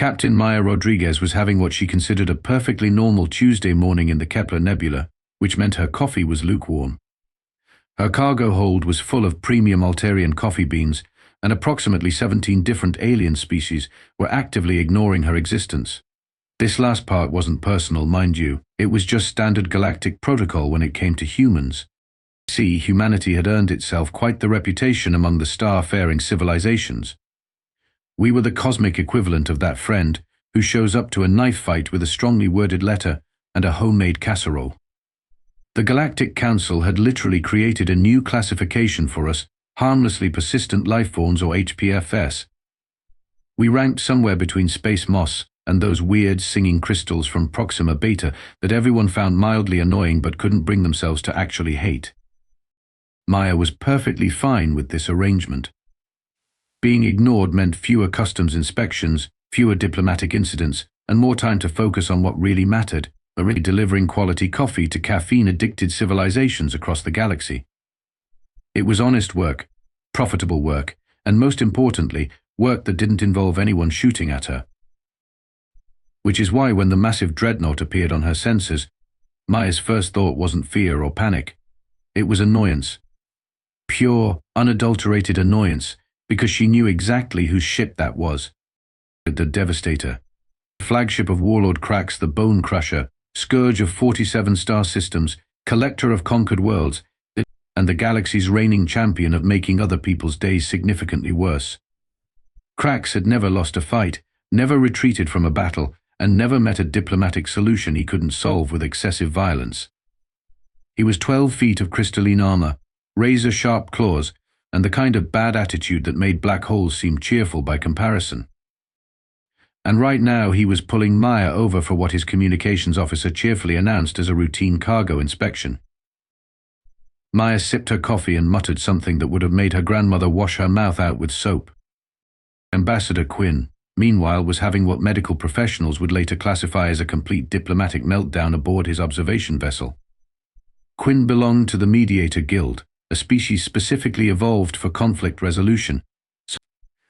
Captain Maya Rodriguez was having what she considered a perfectly normal Tuesday morning in the Kepler Nebula, which meant her coffee was lukewarm. Her cargo hold was full of premium Altarian coffee beans, and approximately 17 different alien species were actively ignoring her existence. This last part wasn't personal, mind you. It was just standard galactic protocol when it came to humans. See, humanity had earned itself quite the reputation among the star-faring civilizations. We were the cosmic equivalent of that friend who shows up to a knife fight with a strongly worded letter and a homemade casserole. The Galactic Council had literally created a new classification for us, harmlessly persistent lifeforms, or HPFS. We ranked somewhere between space moss and those weird singing crystals from Proxima Beta that everyone found mildly annoying but couldn't bring themselves to actually hate. Maya was perfectly fine with this arrangement. Being ignored meant fewer customs inspections, fewer diplomatic incidents, and more time to focus on what really mattered, delivering quality coffee to caffeine-addicted civilizations across the galaxy. It was honest work, profitable work, and most importantly, work that didn't involve anyone shooting at her. Which is why when the massive dreadnought appeared on her sensors, Maya's first thought wasn't fear or panic. It was annoyance. Pure, unadulterated annoyance, because she knew exactly whose ship that was. The Devastator. Flagship of Warlord Kraxx, the Bone Crusher, scourge of 47 star systems, collector of conquered worlds, and the galaxy's reigning champion of making other people's days significantly worse. Kraxx had never lost a fight, never retreated from a battle, and never met a diplomatic solution he couldn't solve with excessive violence. He was 12 feet of crystalline armor, razor-sharp claws, and the kind of bad attitude that made black holes seem cheerful by comparison. And right now he was pulling Maya over for what his communications officer cheerfully announced as a routine cargo inspection. Maya sipped her coffee and muttered something that would have made her grandmother wash her mouth out with soap. Ambassador Quinn, meanwhile, was having what medical professionals would later classify as a complete diplomatic meltdown aboard his observation vessel. Quinn belonged to the Mediator Guild, a species specifically evolved for conflict resolution,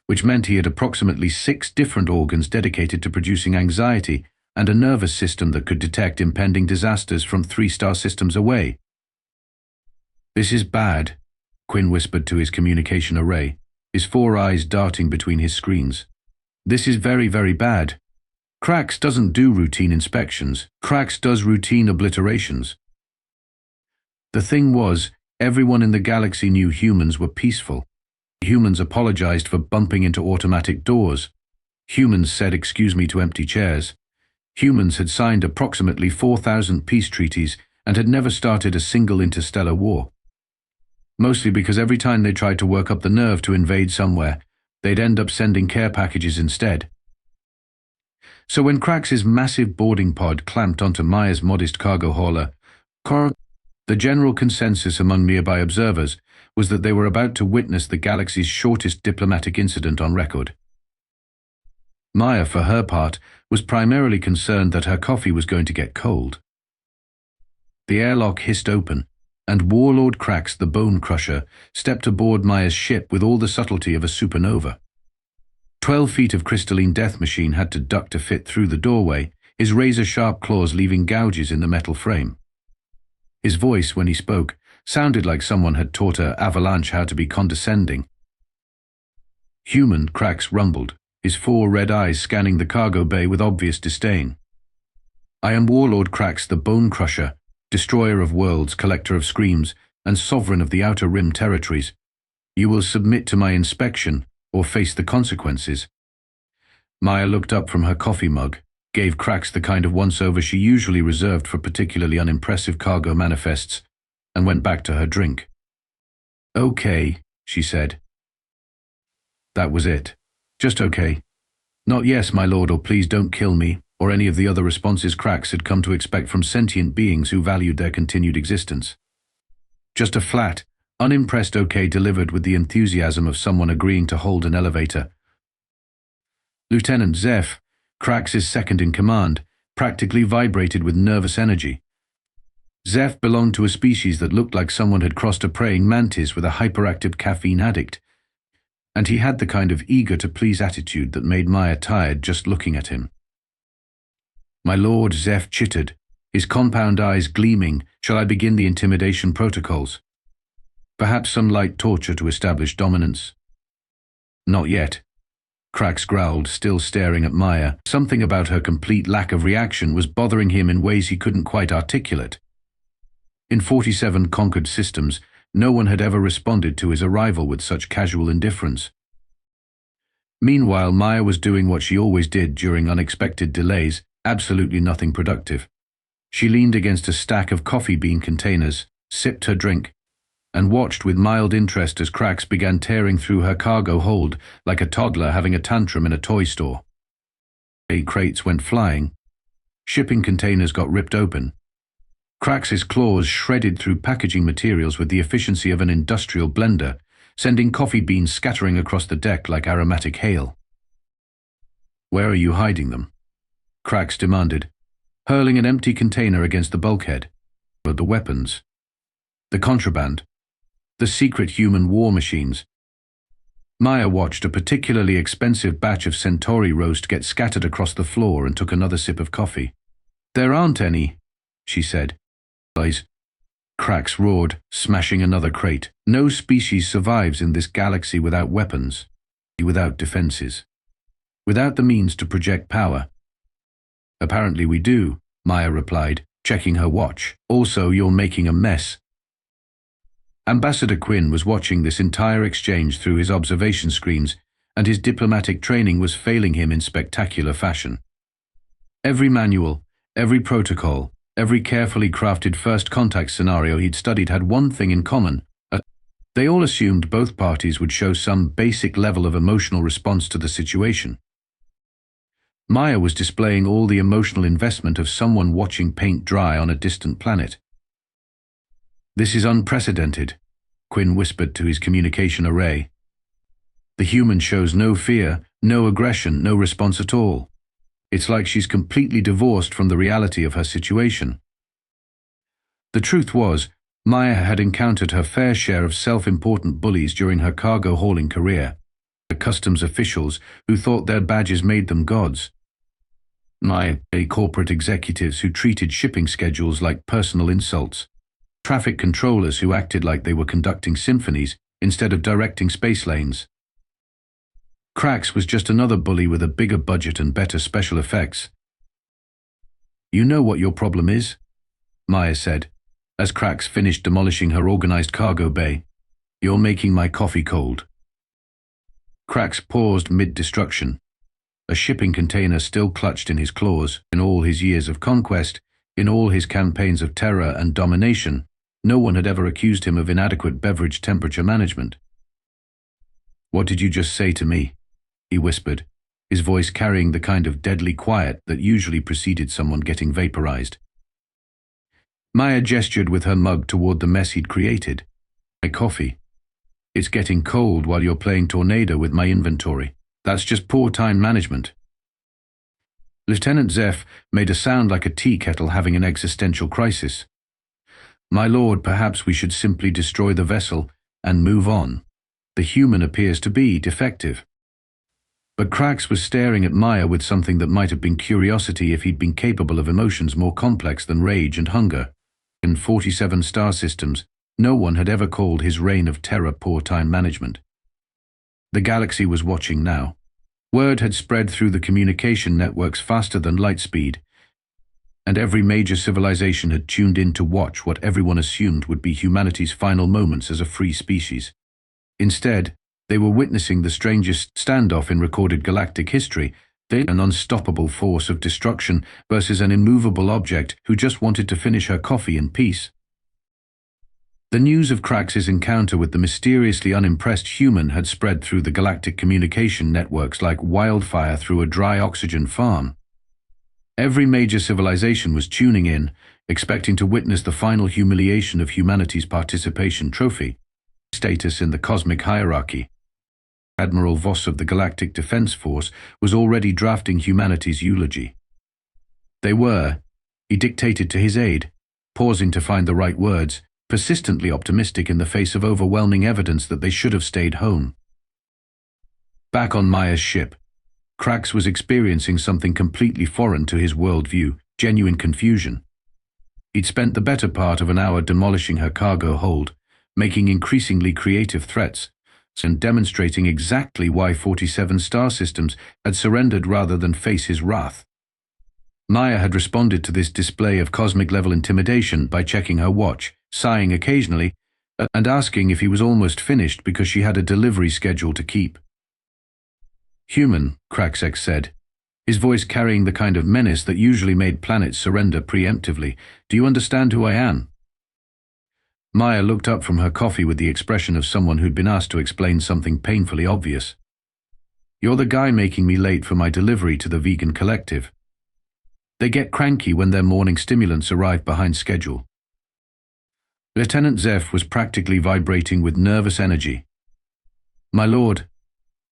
which meant he had approximately 6 different organs dedicated to producing anxiety and a nervous system that could detect impending disasters from 3-star systems away. "This is bad," Quinn whispered to his communication array, his 4 eyes darting between his screens. "This is very, very bad. Kraxx doesn't do routine inspections. Kraxx does routine obliterations." The thing was, everyone in the galaxy knew humans were peaceful. Humans apologized for bumping into automatic doors. Humans said excuse me to empty chairs. Humans had signed approximately 4,000 peace treaties and had never started a single interstellar war. Mostly because every time they tried to work up the nerve to invade somewhere, they'd end up sending care packages instead. So when Kraxx's massive boarding pod clamped onto Maya's modest cargo hauler, the general consensus among nearby observers was that they were about to witness the galaxy's shortest diplomatic incident on record. Maya, for her part, was primarily concerned that her coffee was going to get cold. The airlock hissed open, and Warlord Kraxx, the Bone Crusher, stepped aboard Maya's ship with all the subtlety of a supernova. 12 feet of crystalline death machine had to duck to fit through the doorway, his razor-sharp claws leaving gouges in the metal frame. His voice, when he spoke, sounded like someone had taught a avalanche how to be condescending. "Human," Kraxx rumbled, his 4 red eyes scanning the cargo bay with obvious disdain. "I am Warlord Kraxx, the Bone Crusher, destroyer of worlds, collector of screams, and sovereign of the Outer Rim territories. You will submit to my inspection or face the consequences." Maya looked up from her coffee mug, gave Kraxx the kind of once-over she usually reserved for particularly unimpressive cargo manifests, and went back to her drink. "Okay," she said. That was it. Just okay. Not "yes, my lord," or "please don't kill me," or any of the other responses Kraxx had come to expect from sentient beings who valued their continued existence. Just a flat, unimpressed okay delivered with the enthusiasm of someone agreeing to hold an elevator. Lieutenant Zeph, Kraxx's second-in-command, practically vibrated with nervous energy. Zeph belonged to a species that looked like someone had crossed a praying mantis with a hyperactive caffeine addict. and he had the kind of eager-to-please attitude that made Maya tired just looking at him. "My lord," Zeph chittered, his compound eyes gleaming. "Shall I begin the intimidation protocols? Perhaps some light torture to establish dominance?" "Not yet," Kraxx growled, still staring at Maya. Something about her complete lack of reaction was bothering him in ways he couldn't quite articulate. In 47 conquered systems, no one had ever responded to his arrival with such casual indifference. Meanwhile, Maya was doing what she always did during unexpected delays, absolutely nothing productive. She leaned against a stack of coffee bean containers, sipped her drink, and watched with mild interest as Kraxx began tearing through her cargo hold like a toddler having a tantrum in a toy store. 8 crates went flying. Shipping containers got ripped open. Kraxx's claws shredded through packaging materials with the efficiency of an industrial blender, sending coffee beans scattering across the deck like aromatic hail. "Where are you hiding them?" Kraxx demanded, hurling an empty container against the bulkhead. "But the weapons, the contraband, the secret human war machines." Maya watched a particularly expensive batch of Centauri roast get scattered across the floor and took another sip of coffee. "There aren't any," she said. "Lies," Kraxx roared, smashing another crate. "No species survives in this galaxy without weapons, without defenses, without the means to project power." "Apparently we do," Maya replied, checking her watch. "Also, you're making a mess." Ambassador Quinn was watching this entire exchange through his observation screens, and his diplomatic training was failing him in spectacular fashion. Every manual, every protocol, every carefully crafted first contact scenario he'd studied had one thing in common. They all assumed both parties would show some basic level of emotional response to the situation. Maya was displaying all the emotional investment of someone watching paint dry on a distant planet. "This is unprecedented," Quinn whispered to his communication array. "The human shows no fear, no aggression, no response at all. It's like she's completely divorced from the reality of her situation." The truth was, Maya had encountered her fair share of self-important bullies during her cargo hauling career. The customs officials who thought their badges made them gods. Corporate executives who treated shipping schedules like personal insults. Traffic controllers who acted like they were conducting symphonies instead of directing space lanes. Kraxx was just another bully with a bigger budget and better special effects. "You know what your problem is?" Maya said, as Kraxx finished demolishing her organized cargo bay. "You're making my coffee cold." Kraxx paused mid-destruction, a shipping container still clutched in his claws. In all his years of conquest, in all his campaigns of terror and domination, no one had ever accused him of inadequate beverage temperature management. "What did you just say to me?" he whispered, his voice carrying the kind of deadly quiet that usually preceded someone getting vaporized. Maya gestured with her mug toward the mess he'd created. "My coffee. It's getting cold while you're playing Tornado with my inventory. That's just poor time management." Lieutenant Zeph made a sound like a tea kettle having an existential crisis. "My lord, perhaps we should simply destroy the vessel and move on. The human appears to be defective." But Kraxx was staring at Maya with something that might have been curiosity if he'd been capable of emotions more complex than rage and hunger. In 47 star systems, no one had ever called his reign of terror poor time management. The galaxy was watching now. Word had spread through the communication networks faster than light speed, and every major civilization had tuned in to watch what everyone assumed would be humanity's final moments as a free species. Instead, they were witnessing the strangest standoff in recorded galactic history, an unstoppable force of destruction versus an immovable object who just wanted to finish her coffee in peace. The news of Kraxx's encounter with the mysteriously unimpressed human had spread through the galactic communication networks like wildfire through a dry oxygen farm. Every major civilization was tuning in, expecting to witness the final humiliation of humanity's participation trophy, status in the cosmic hierarchy. Admiral Voss of the Galactic Defense Force was already drafting humanity's eulogy. He dictated to his aide, pausing to find the right words, persistently optimistic in the face of overwhelming evidence that they should have stayed home. Back on Maya's ship, Kraxx was experiencing something completely foreign to his worldview, genuine confusion. He'd spent the better part of an hour demolishing her cargo hold, making increasingly creative threats, and demonstrating exactly why 47 star systems had surrendered rather than face his wrath. Maya had responded to this display of cosmic-level intimidation by checking her watch, sighing occasionally, and asking if he was almost finished because she had a delivery schedule to keep. "Human," Kraxx said, his voice carrying the kind of menace that usually made planets surrender preemptively. "Do you understand who I am?" Maya looked up from her coffee with the expression of someone who'd been asked to explain something painfully obvious. "You're the guy making me late for my delivery to the vegan collective. They get cranky when their morning stimulants arrive behind schedule." Lieutenant Zeph was practically vibrating with nervous energy. "My lord,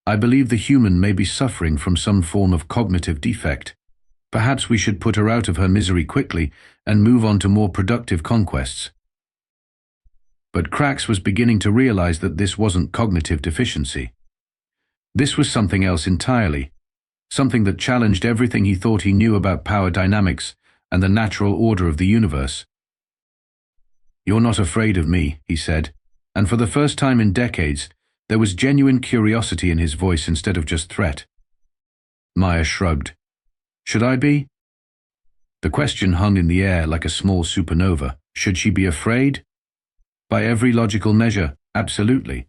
I believe the human may be suffering from some form of cognitive defect. Perhaps we should put her out of her misery quickly and move on to more productive conquests." But Kraxx was beginning to realize that this wasn't cognitive deficiency. This was something else entirely, something that challenged everything he thought he knew about power dynamics and the natural order of the universe. "You're not afraid of me," he said, and for the first time in decades, there was genuine curiosity in his voice instead of just threat. Maya shrugged. "Should I be?" The question hung in the air like a small supernova. Should she be afraid? By every logical measure, absolutely.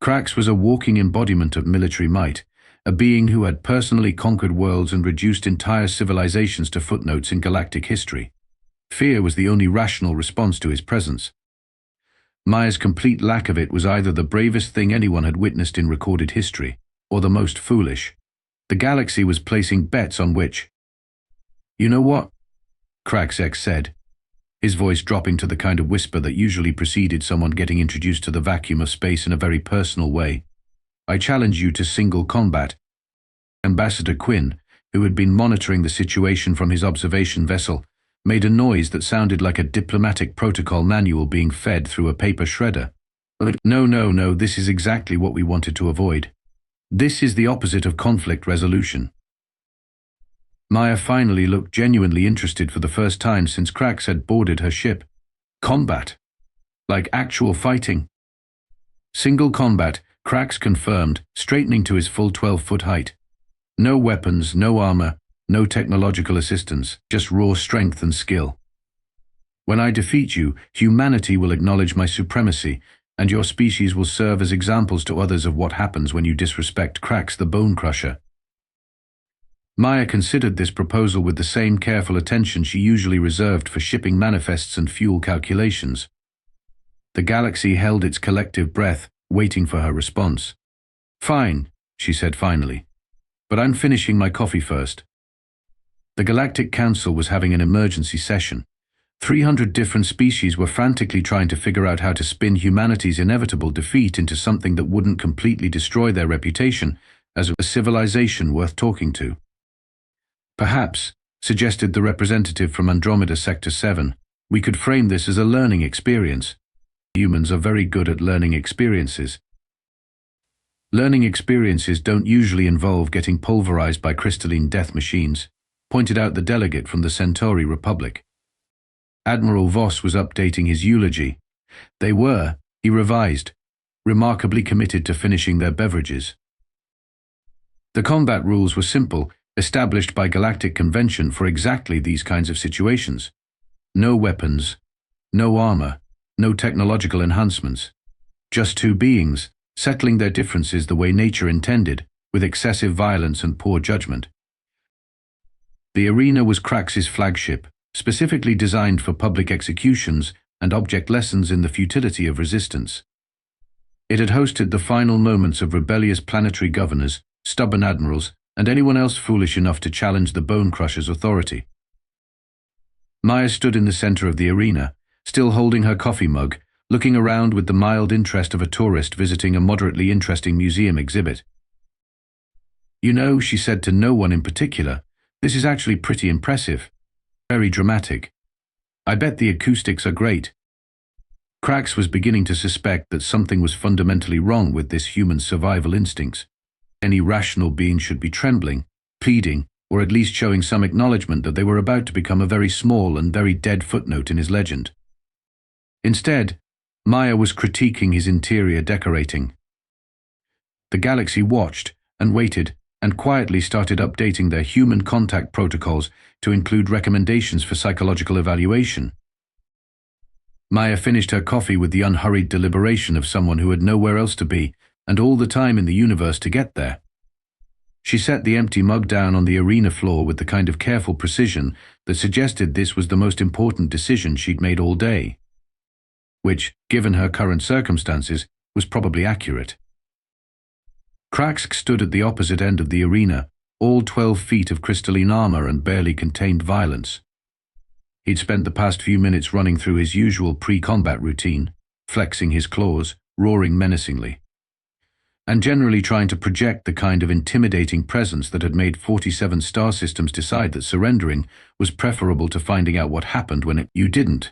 Kraxx was a walking embodiment of military might, a being who had personally conquered worlds and reduced entire civilizations to footnotes in galactic history. Fear was the only rational response to his presence. Maya's complete lack of it was either the bravest thing anyone had witnessed in recorded history, or the most foolish. The galaxy was placing bets on which. "You know what?" Kraxx said, his voice dropping to the kind of whisper that usually preceded someone getting introduced to the vacuum of space in a very personal way. "I challenge you to single combat." Ambassador Quinn, who had been monitoring the situation from his observation vessel, made a noise that sounded like a diplomatic protocol manual being fed through a paper shredder. No, this is exactly what we wanted to avoid. This is the opposite of conflict resolution." Maya finally looked genuinely interested for the first time since Kraxx had boarded her ship. "Combat? Like actual fighting?" "Single combat," Kraxx confirmed, straightening to his full 12-foot height. "No weapons, no armor, no technological assistance, just raw strength and skill. When I defeat you, humanity will acknowledge my supremacy, and your species will serve as examples to others of what happens when you disrespect Kraxx the Bone Crusher." Maya considered this proposal with the same careful attention she usually reserved for shipping manifests and fuel calculations. The galaxy held its collective breath, waiting for her response. "Fine," she said finally, "but I'm finishing my coffee first." The Galactic Council was having an emergency session. 300 different species were frantically trying to figure out how to spin humanity's inevitable defeat into something that wouldn't completely destroy their reputation as a civilization worth talking to. "Perhaps," suggested the representative from Andromeda Sector 7, "we could frame this as a learning experience. Humans are very good at learning experiences. Learning experiences don't usually involve getting pulverized by crystalline death machines," pointed out the delegate from the Centauri Republic. Admiral Voss was updating his eulogy. They were, he revised, remarkably committed to finishing their beverages. The combat rules were simple, established by galactic convention for exactly these kinds of situations. No weapons, no armor, no technological enhancements. Just two beings, settling their differences the way nature intended, with excessive violence and poor judgment. The arena was Kraxx's flagship, specifically designed for public executions and object lessons in the futility of resistance. It had hosted the final moments of rebellious planetary governors, stubborn admirals, and anyone else foolish enough to challenge the Bone Crusher's authority. Maya stood in the center of the arena, still holding her coffee mug, looking around with the mild interest of a tourist visiting a moderately interesting museum exhibit. "You know," she said to no one in particular, "this is actually pretty impressive. Very dramatic. I bet the acoustics are great." Kraxx was beginning to suspect that something was fundamentally wrong with this human survival instincts. Any rational being should be trembling, pleading, or at least showing some acknowledgement that they were about to become a very small and very dead footnote in his legend. Instead, Maya was critiquing his interior decorating. The galaxy watched and waited and quietly started updating their human contact protocols to include recommendations for psychological evaluation. Maya finished her coffee with the unhurried deliberation of someone who had nowhere else to be and all the time in the universe to get there. She set the empty mug down on the arena floor with the kind of careful precision that suggested this was the most important decision she'd made all day, which, given her current circumstances, was probably accurate. Kraxx stood at the opposite end of the arena, all 12 feet of crystalline armor and barely contained violence. He'd spent the past few minutes running through his usual pre-combat routine, flexing his claws, roaring menacingly, and generally trying to project the kind of intimidating presence that had made 47 star systems decide that surrendering was preferable to finding out what happened when you didn't.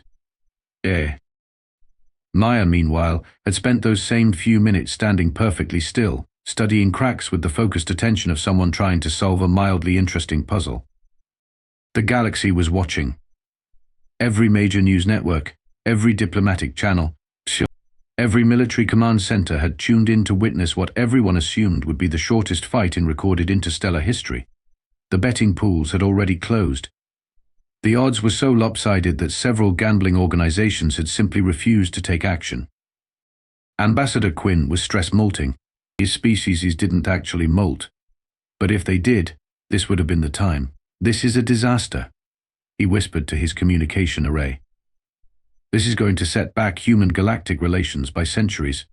Maya, meanwhile, had spent those same few minutes standing perfectly still, studying Kraxx with the focused attention of someone trying to solve a mildly interesting puzzle. The galaxy was watching. Every major news network, every diplomatic channel, every military command center had tuned in to witness what everyone assumed would be the shortest fight in recorded interstellar history. The betting pools had already closed. The odds were so lopsided that several gambling organizations had simply refused to take action. Ambassador Quinn was stress-molting. His species didn't actually molt. But if they did, this would have been the time. "This is a disaster," he whispered to his communication array. "This is going to set back human-galactic relations by centuries."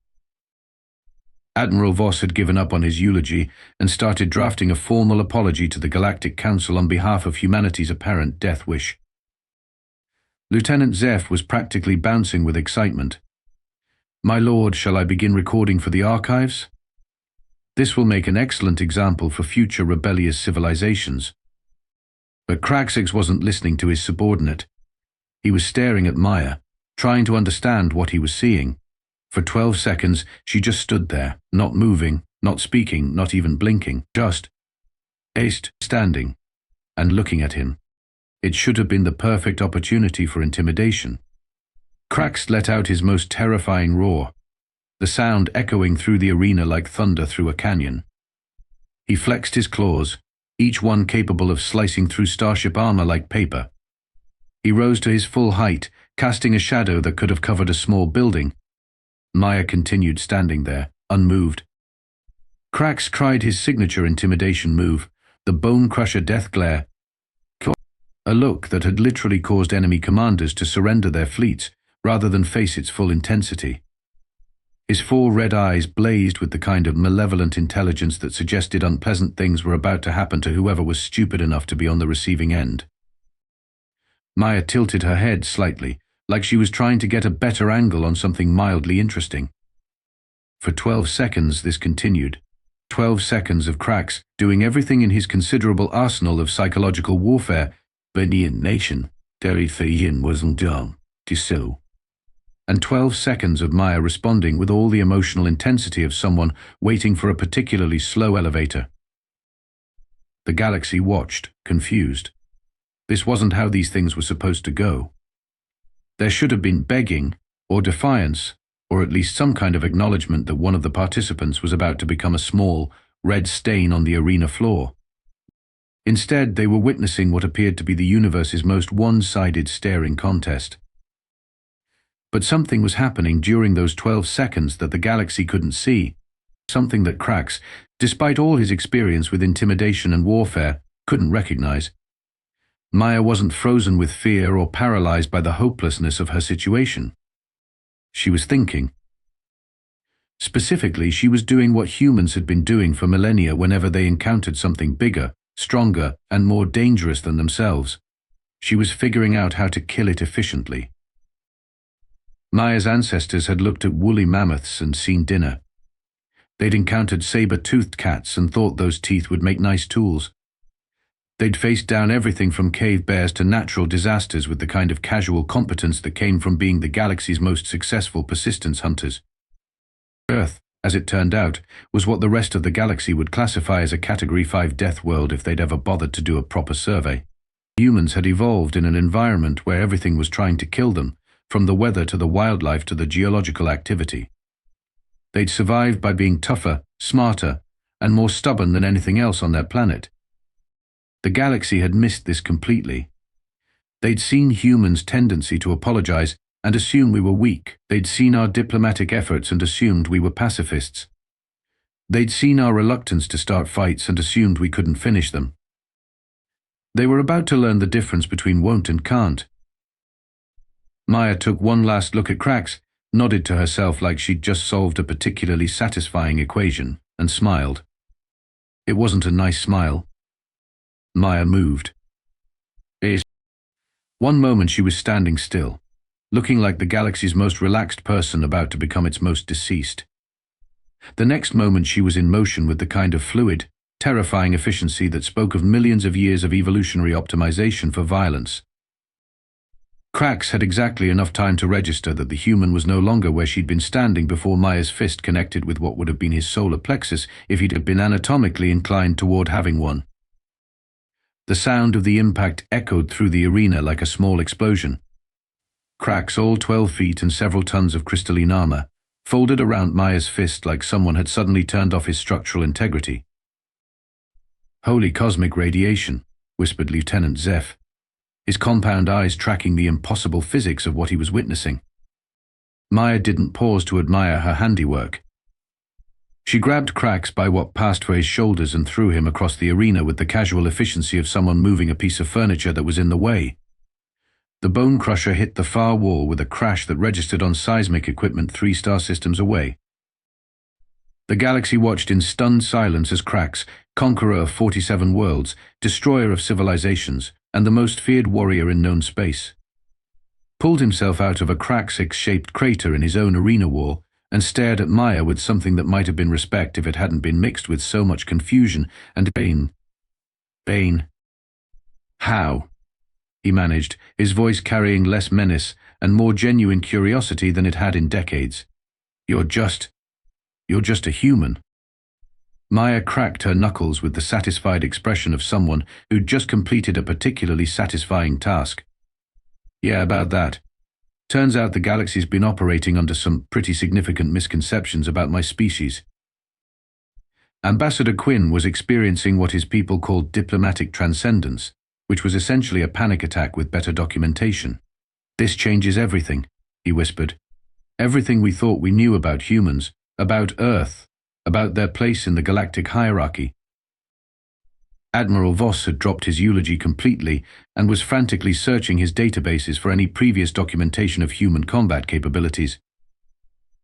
Admiral Voss had given up on his eulogy and started drafting a formal apology to the Galactic Council on behalf of humanity's apparent death wish. Lieutenant Zeph was practically bouncing with excitement. "My lord, shall I begin recording for the archives? This will make an excellent example for future rebellious civilizations." But Kraxx wasn't listening to his subordinate. He was staring at Maya, trying to understand what he was seeing. For 12 seconds, she just stood there, not moving, not speaking, not even blinking, just standing and looking at him. It should have been the perfect opportunity for intimidation. Kraxx let out his most terrifying roar, the sound echoing through the arena like thunder through a canyon. He flexed his claws, each one capable of slicing through starship armor like paper. He rose to his full height, casting a shadow that could have covered a small building. Maya continued standing there, unmoved. Kraxx tried his signature intimidation move, the bone-crusher death glare, a look that had literally caused enemy commanders to surrender their fleets rather than face its full intensity. His 4 red eyes blazed with the kind of malevolent intelligence that suggested unpleasant things were about to happen to whoever was stupid enough to be on the receiving end. Maya tilted her head slightly, like she was trying to get a better angle on something mildly interesting. For 12 seconds this continued. 12 seconds of Kraxx doing everything in his considerable arsenal of psychological warfare, but the nation, terrified wasn't done, so. And 12 seconds of Maya responding with all the emotional intensity of someone waiting for a particularly slow elevator. The galaxy watched, confused. This wasn't how these things were supposed to go. There should have been begging, or defiance, or at least some kind of acknowledgement that one of the participants was about to become a small, red stain on the arena floor. Instead, they were witnessing what appeared to be the universe's most one-sided staring contest. But something was happening during those 12 seconds that the galaxy couldn't see, something that Kraxx, despite all his experience with intimidation and warfare, couldn't recognize. Maya wasn't frozen with fear or paralyzed by the hopelessness of her situation. She was thinking. Specifically, she was doing what humans had been doing for millennia whenever they encountered something bigger, stronger, and more dangerous than themselves. She was figuring out how to kill it efficiently. Maya's ancestors had looked at woolly mammoths and seen dinner. They'd encountered saber-toothed cats and thought those teeth would make nice tools. They'd faced down everything from cave bears to natural disasters with the kind of casual competence that came from being the galaxy's most successful persistence hunters. Earth, as it turned out, was what the rest of the galaxy would classify as a Category 5 death world if they'd ever bothered to do a proper survey. Humans had evolved in an environment where everything was trying to kill them, from the weather to the wildlife to the geological activity. They'd survived by being tougher, smarter, and more stubborn than anything else on their planet. The galaxy had missed this completely. They'd seen humans' tendency to apologize and assume we were weak. They'd seen our diplomatic efforts and assumed we were pacifists. They'd seen our reluctance to start fights and assumed we couldn't finish them. They were about to learn the difference between won't and can't. Maya took one last look at Kraxx, nodded to herself like she'd just solved a particularly satisfying equation, and smiled. It wasn't a nice smile. Maya moved. One moment she was standing still, looking like the galaxy's most relaxed person about to become its most deceased. The next moment she was in motion with the kind of fluid, terrifying efficiency that spoke of millions of years of evolutionary optimization for violence. Kraxx had exactly enough time to register that the human was no longer where she'd been standing before Maya's fist connected with what would have been his solar plexus if he'd have been anatomically inclined toward having one. The sound of the impact echoed through the arena like a small explosion. Kraxx, all 12 feet and several tons of crystalline armor, folded around Maya's fist like someone had suddenly turned off his structural integrity. "Holy cosmic radiation," whispered Lieutenant Zeph, his compound eyes tracking the impossible physics of what he was witnessing. Maya didn't pause to admire her handiwork. She grabbed Kraxx by what passed for his shoulders and threw him across the arena with the casual efficiency of someone moving a piece of furniture that was in the way. The bone crusher hit the far wall with a crash that registered on seismic equipment 3 star systems away. The galaxy watched in stunned silence as Kraxx, conqueror of 47 worlds, destroyer of civilizations, and the most feared warrior in known space, pulled himself out of a Kraxx-shaped crater in his own arena wall and stared at Maya with something that might have been respect if it hadn't been mixed with so much confusion and pain. "Bane. How?" he managed, his voice carrying less menace and more genuine curiosity than it had in decades. You're just a human." Maya cracked her knuckles with the satisfied expression of someone who'd just completed a particularly satisfying task. "Yeah, about that. Turns out the galaxy's been operating under some pretty significant misconceptions about my species. Ambassador Quinn was experiencing what his people called diplomatic transcendence, which was essentially a panic attack with better documentation. This changes everything," he whispered. "Everything we thought we knew about humans, about Earth, about their place in the galactic hierarchy." Admiral Voss had dropped his eulogy completely and was frantically searching his databases for any previous documentation of human combat capabilities.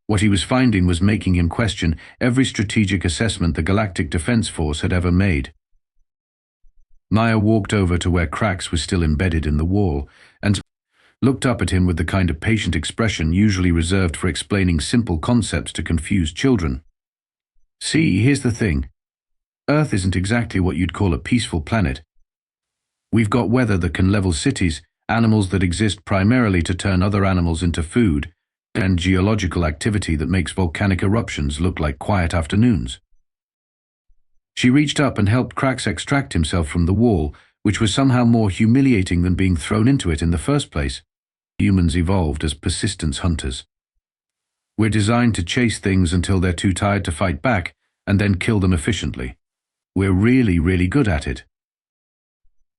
What he was finding was making him question every strategic assessment the Galactic Defense Force had ever made. Maya walked over to where Kraxx was still embedded in the wall and looked up at him with the kind of patient expression usually reserved for explaining simple concepts to confused children. "See, here's the thing. Earth isn't exactly what you'd call a peaceful planet. We've got weather that can level cities, animals that exist primarily to turn other animals into food, and geological activity that makes volcanic eruptions look like quiet afternoons." She reached up and helped Kraxx extract himself from the wall, which was somehow more humiliating than being thrown into it in the first place. Humans evolved as persistence hunters. We're designed to chase things until they're too tired to fight back, and then kill them efficiently. We're really, really good at it.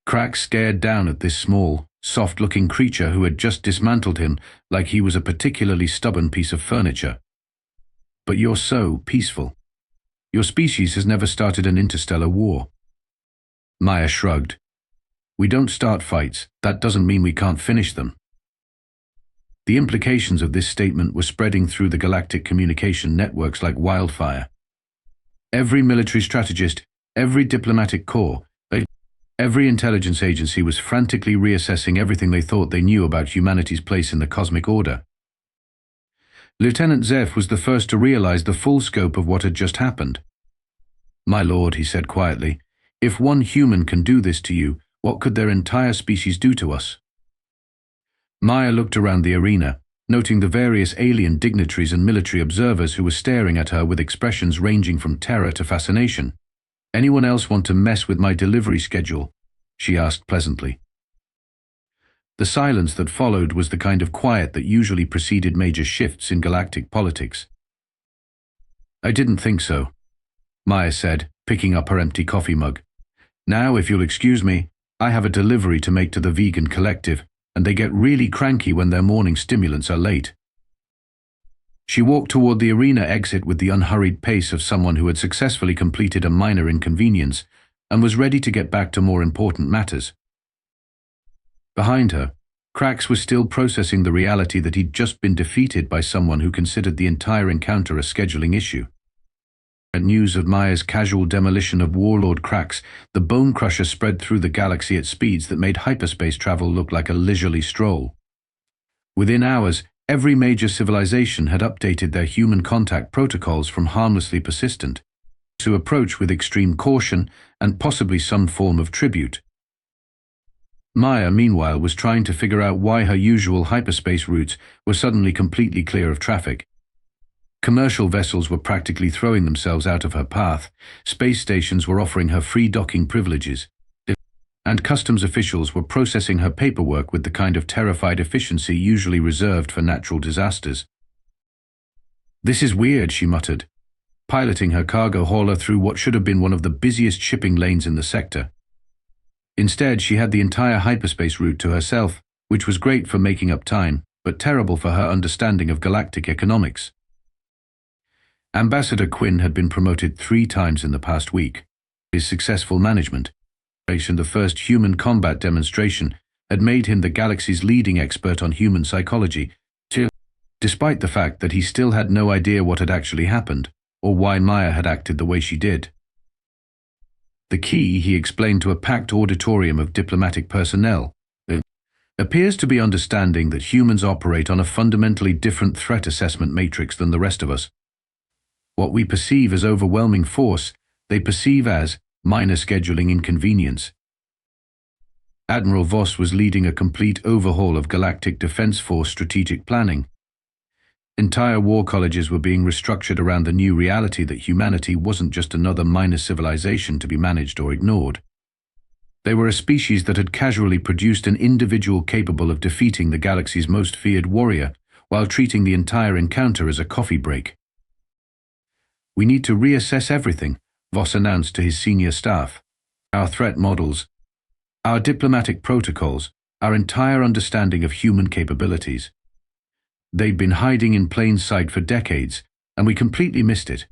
Kraxx stared down at this small, soft-looking creature who had just dismantled him like he was a particularly stubborn piece of furniture. "But you're so peaceful. Your species has never started an interstellar war." Maya shrugged. "We don't start fights. That doesn't mean we can't finish them." The implications of this statement were spreading through the galactic communication networks like wildfire. Every military strategist, every diplomatic corps, every intelligence agency was frantically reassessing everything they thought they knew about humanity's place in the cosmic order. Lieutenant Zeph was the first to realize the full scope of what had just happened. "My lord," he said quietly, "if one human can do this to you, what could their entire species do to us?" Maya looked around the arena, noting the various alien dignitaries and military observers who were staring at her with expressions ranging from terror to fascination. "Anyone else want to mess with my delivery schedule?" she asked pleasantly. The silence that followed was the kind of quiet that usually preceded major shifts in galactic politics. "I didn't think so," Maya said, picking up her empty coffee mug. "Now, if you'll excuse me, I have a delivery to make to the vegan collective, and they get really cranky when their morning stimulants are late." She walked toward the arena exit with the unhurried pace of someone who had successfully completed a minor inconvenience and was ready to get back to more important matters. Behind her, Kraxx was still processing the reality that he'd just been defeated by someone who considered the entire encounter a scheduling issue. At news of Maya's casual demolition of Warlord Kraxx, the Bone Crusher spread through the galaxy at speeds that made hyperspace travel look like a leisurely stroll. Within hours, every major civilization had updated their human contact protocols from harmlessly persistent to approach with extreme caution and possibly some form of tribute. Maya, meanwhile, was trying to figure out why her usual hyperspace routes were suddenly completely clear of traffic. Commercial vessels were practically throwing themselves out of her path, space stations were offering her free docking privileges, and customs officials were processing her paperwork with the kind of terrified efficiency usually reserved for natural disasters. "This is weird," she muttered, piloting her cargo hauler through what should have been one of the busiest shipping lanes in the sector. Instead, she had the entire hyperspace route to herself, which was great for making up time, but terrible for her understanding of galactic economics. Ambassador Quinn had been promoted 3 times in the past week. His successful management, and the first human combat demonstration, had made him the galaxy's leading expert on human psychology, despite the fact that he still had no idea what had actually happened, or why Maya had acted the way she did. The key, he explained to a packed auditorium of diplomatic personnel, appears to be understanding that humans operate on a fundamentally different threat assessment matrix than the rest of us. What we perceive as overwhelming force, they perceive as minor scheduling inconvenience. Admiral Voss was leading a complete overhaul of Galactic Defense Force strategic planning. Entire war colleges were being restructured around the new reality that humanity wasn't just another minor civilization to be managed or ignored. They were a species that had casually produced an individual capable of defeating the galaxy's most feared warrior, while treating the entire encounter as a coffee break. "We need to reassess everything," Voss announced to his senior staff. "Our threat models, our diplomatic protocols, our entire understanding of human capabilities. They'd been hiding in plain sight for decades, and we completely missed it."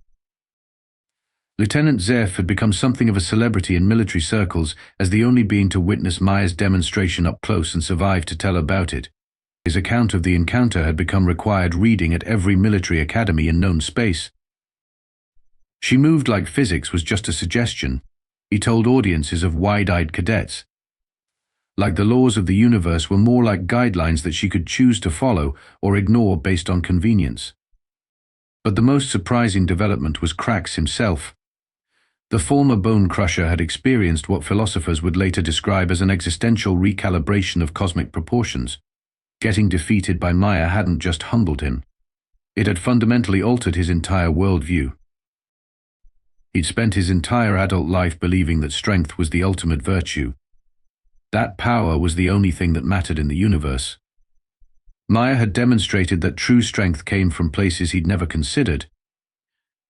Lieutenant Zeph had become something of a celebrity in military circles as the only being to witness Maya's demonstration up close and survive to tell about it. His account of the encounter had become required reading at every military academy in known space. "She moved like physics was just a suggestion," he told audiences of wide-eyed cadets. Like the laws of the universe were more like guidelines that she could choose to follow or ignore based on convenience. But the most surprising development was Kraxx himself. The former Bone Crusher had experienced what philosophers would later describe as an existential recalibration of cosmic proportions. Getting defeated by Maya hadn't just humbled him. It had fundamentally altered his entire worldview. He'd spent his entire adult life believing that strength was the ultimate virtue. That power was the only thing that mattered in the universe. Maya had demonstrated that true strength came from places he'd never considered,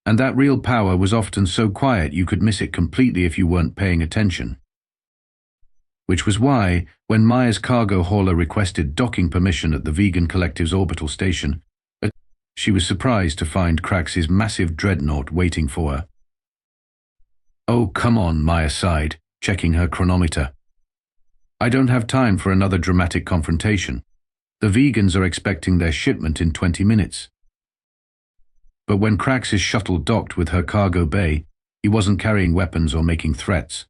and that real power was often so quiet you could miss it completely if you weren't paying attention. Which was why, when Maya's cargo hauler requested docking permission at the vegan collective's orbital station, she was surprised to find Kraxx's massive dreadnought waiting for her. "Oh, come on," Maya sighed, checking her chronometer. "I don't have time for another dramatic confrontation. The vegans are expecting their shipment in 20 minutes. But when Kraxx's shuttle docked with her cargo bay, he wasn't carrying weapons or making threats.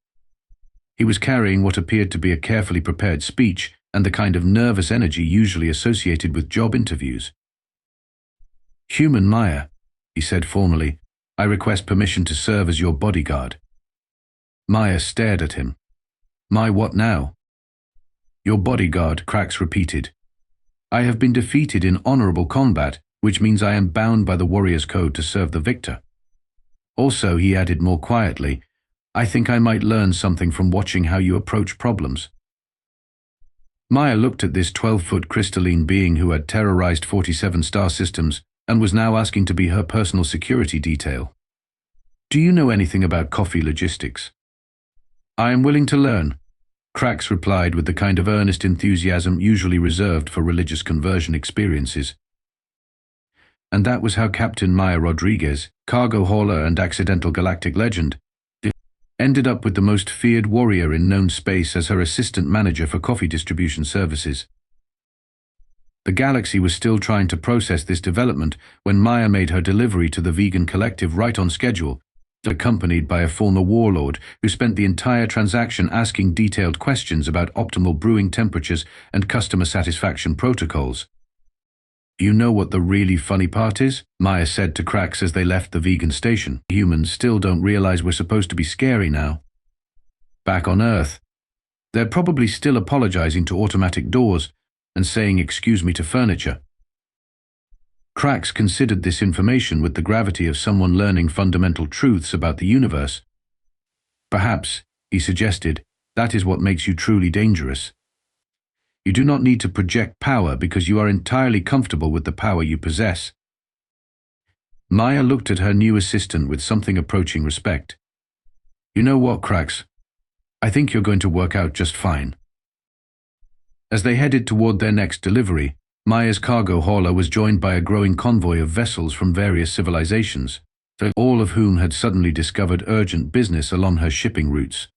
He was carrying what appeared to be a carefully prepared speech and the kind of nervous energy usually associated with job interviews. "Human Maya," he said formally, "I request permission to serve as your bodyguard." Maya stared at him. "My what now?" "Your bodyguard," Kraxx repeated. I have been defeated in honorable combat, which means I am bound by the warrior's code to serve the victor. Also, he added more quietly, I think I might learn something from watching how you approach problems. Maya looked at this 12-foot crystalline being who had terrorized 47 star systems and was now asking to be her personal security detail. Do you know anything about coffee logistics? I am willing to learn, Kraxx replied with the kind of earnest enthusiasm usually reserved for religious conversion experiences. And that was how Captain Maya Rodriguez, cargo hauler and accidental galactic legend, ended up with the most feared warrior in known space as her assistant manager for coffee distribution services. The galaxy was still trying to process this development when Maya made her delivery to the vegan collective right on schedule, accompanied by a former warlord who spent the entire transaction asking detailed questions about optimal brewing temperatures and customer satisfaction protocols. You know what the really funny part is? Maya said to Kraxx as they left the vegan station. Humans still don't realize we're supposed to be scary now. Back on Earth, they're probably still apologizing to automatic doors and saying excuse me to furniture. Kraxx considered this information with the gravity of someone learning fundamental truths about the universe. Perhaps, he suggested, that is what makes you truly dangerous. You do not need to project power because you are entirely comfortable with the power you possess. Maya looked at her new assistant with something approaching respect. You know what, Kraxx? I think you're going to work out just fine. As they headed toward their next delivery, Maya's cargo hauler was joined by a growing convoy of vessels from various civilizations, all of whom had suddenly discovered urgent business along her shipping routes.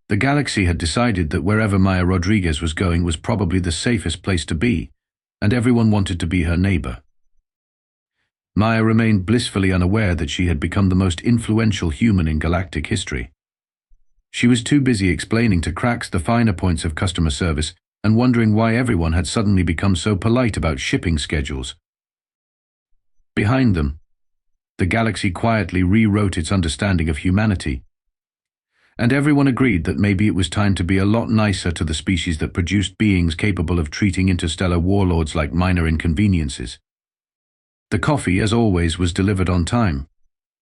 The galaxy had decided that wherever Maya Rodriguez was going was probably the safest place to be, and everyone wanted to be her neighbor. Maya remained blissfully unaware that she had become the most influential human in galactic history. She was too busy explaining to Kraxx the finer points of customer service and wondering why everyone had suddenly become so polite about shipping schedules. Behind them, the galaxy quietly rewrote its understanding of humanity, and everyone agreed that maybe it was time to be a lot nicer to the species that produced beings capable of treating interstellar warlords like minor inconveniences. The coffee, as always, was delivered on time,